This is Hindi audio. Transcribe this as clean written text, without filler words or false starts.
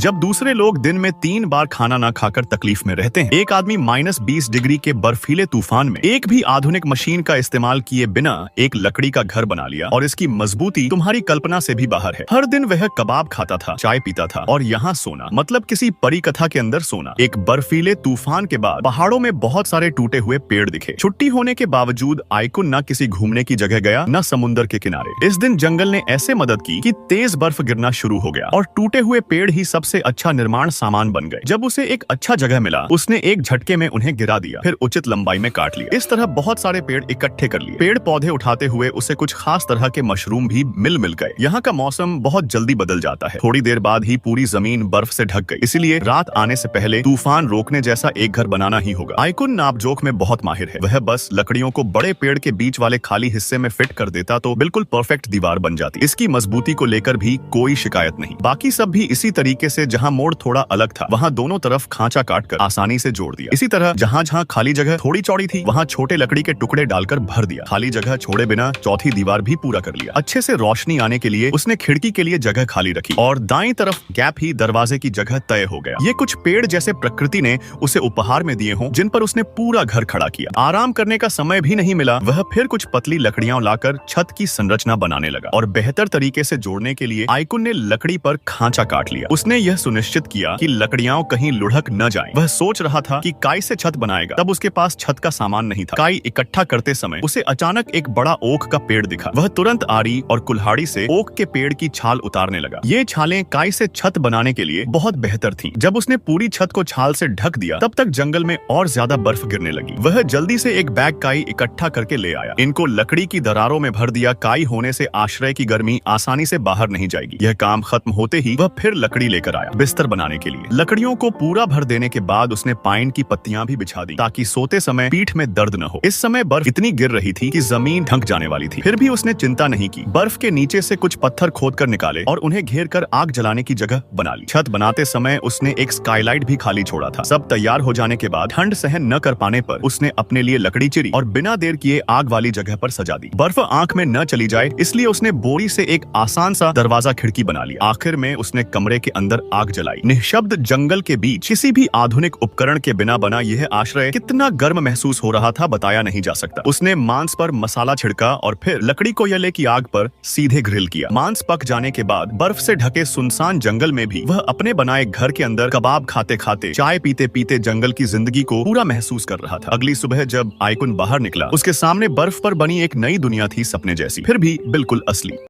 जब दूसरे लोग दिन में 3 बार खाना ना खाकर तकलीफ में रहते हैं, एक आदमी -20 डिग्री के बर्फीले तूफान में एक भी आधुनिक मशीन का इस्तेमाल किए बिना एक लकड़ी का घर बना लिया और इसकी मजबूती तुम्हारी कल्पना से भी बाहर है। हर दिन वह कबाब खाता था, चाय पीता था और यहाँ सोना, मतलब किसी परी कथा के अंदर सोना। एक बर्फीले तूफान के बाद पहाड़ों में बहुत सारे टूटे हुए पेड़ दिखे। छुट्टी होने के बावजूद आइकुन न किसी घूमने की जगह गया, न समुद्र के किनारे। इस दिन जंगल ने ऐसे मदद की कि तेज बर्फ गिरना शुरू हो गया और टूटे हुए पेड़ ही सबसे अच्छा निर्माण सामान बन गए। जब उसे एक अच्छा जगह मिला, उसने एक झटके में उन्हें गिरा दिया, फिर उचित लंबाई में काट लिया। इस तरह बहुत सारे पेड़ इकट्ठे कर लिए। पेड़ पौधे उठाते हुए उसे कुछ खास तरह के मशरूम भी मिल गए। यहाँ का मौसम बहुत जल्दी बदल जाता है। थोड़ी देर बाद ही पूरी जमीन बर्फ से ढक गई, इसलिए रात आने से पहले तूफान रोकने जैसा एक घर बनाना ही होगा। आइकुन नापजोख में बहुत माहिर है। वह बस लकड़ियों को बड़े पेड़ के बीच वाले खाली हिस्से में फिट कर देता तो बिल्कुल परफेक्ट दीवार बन जाती। इसकी मजबूती को लेकर भी कोई शिकायत नहीं। बाकी सब भी इसी तरीके से, जहाँ मोड़ थोड़ा अलग था वहाँ दोनों तरफ खांचा काटकर आसानी से जोड़ दिया। इसी तरह जहाँ जहाँ खाली जगह थोड़ी चौड़ी थी वहाँ छोटे लकड़ी के टुकड़े डालकर भर दिया। खाली जगह छोड़े बिना चौथी दीवार भी पूरा कर लिया। अच्छे से रोशनी आने के लिए उसने खिड़की के लिए जगह खाली रखी और दाईं तरफ गैप ही दरवाजे की जगह तय हो गया। ये कुछ पेड़ जैसे प्रकृति ने उसे उपहार में दिए हों, जिन पर उसने पूरा घर खड़ा किया। आराम करने का समय भी नहीं मिला, वह फिर कुछ पतली लकड़ियां लाकर छत की संरचना बनाने लगा और बेहतर तरीके से जोड़ने के लिए आइकुन ने लकड़ी पर खांचा काट लिया। उसने यह सुनिश्चित किया कि लकड़ियां कहीं लुढ़क न जाएं। वह सोच रहा था कि काई से छत बनाएगा, तब उसके पास छत का सामान नहीं था। काई इकट्ठा करते समय उसे अचानक एक बड़ा ओक का पेड़ दिखा। वह तुरंत आरी और कुल्हाड़ी से ओक के पेड़ की छाल उतारने लगा। ये छालें काई से छत बनाने के लिए बहुत बेहतर थीं। जब उसने पूरी छत को छाल से ढक दिया, तब तक जंगल में और ज्यादा बर्फ गिरने लगी। वह जल्दी से एक बैग काई इकट्ठा करके ले आया। इनको लकड़ी की दरारों में भर दिया। काई होने से आश्रय की गर्मी आसानी से बाहर नहीं जाएगी। यह काम खत्म होते ही वह फिर लकड़ी लेकर आया बिस्तर बनाने के लिए। लकड़ियों को पूरा भर देने के बाद उसने पाइन की पत्तियां भी बिछा दी ताकि सोते समय पीठ में दर्द न हो। इस समय बर्फ इतनी गिर रही थी कि जमीन ढंक जाने वाली थी। फिर भी उसने चिंता नहीं की। बर्फ के नीचे से कुछ पत्थर खोदकर निकाले और उन्हें घेर कर आग जलाने की जगह बना ली। छत बनाते समय उसने एक स्काईलाइट भी खाली छोड़ा था। सब तैयार हो जाने के बाद ठंड सहन न कर पाने पर उसने अपने लिए लकड़ी चिरी और बिना देर किए आग वाली जगह पर सजा दी। बर्फ आंख में न चली जाए इसलिए उसने बोरी से एक आसान सा दरवाजा खिड़की बना ली। आखिर में उसने कमरे के अंदर आग जलाई। निःशब्द जंगल के बीच किसी भी आधुनिक उपकरण के बिना बना यह आश्रय कितना गर्म महसूस हो रहा था बताया नहीं जा सकता। उसने मांस पर मसाला छिड़का और फिर लकड़ी कोयले की आग पर सीधे ग्रिल किया। मांस पक जाने के बाद बर्फ से ढके सुनसान जंगल में भी वह अपने बनाए घर के अंदर कबाब खाते खाते, चाय पीते पीते जंगल की जिंदगी को पूरा महसूस कर रहा था। अगली सुबह जब आइकुन बाहर निकला, उसके सामने बर्फ पर बनी एक नई दुनिया थी, सपने जैसी, फिर भी बिल्कुल असली।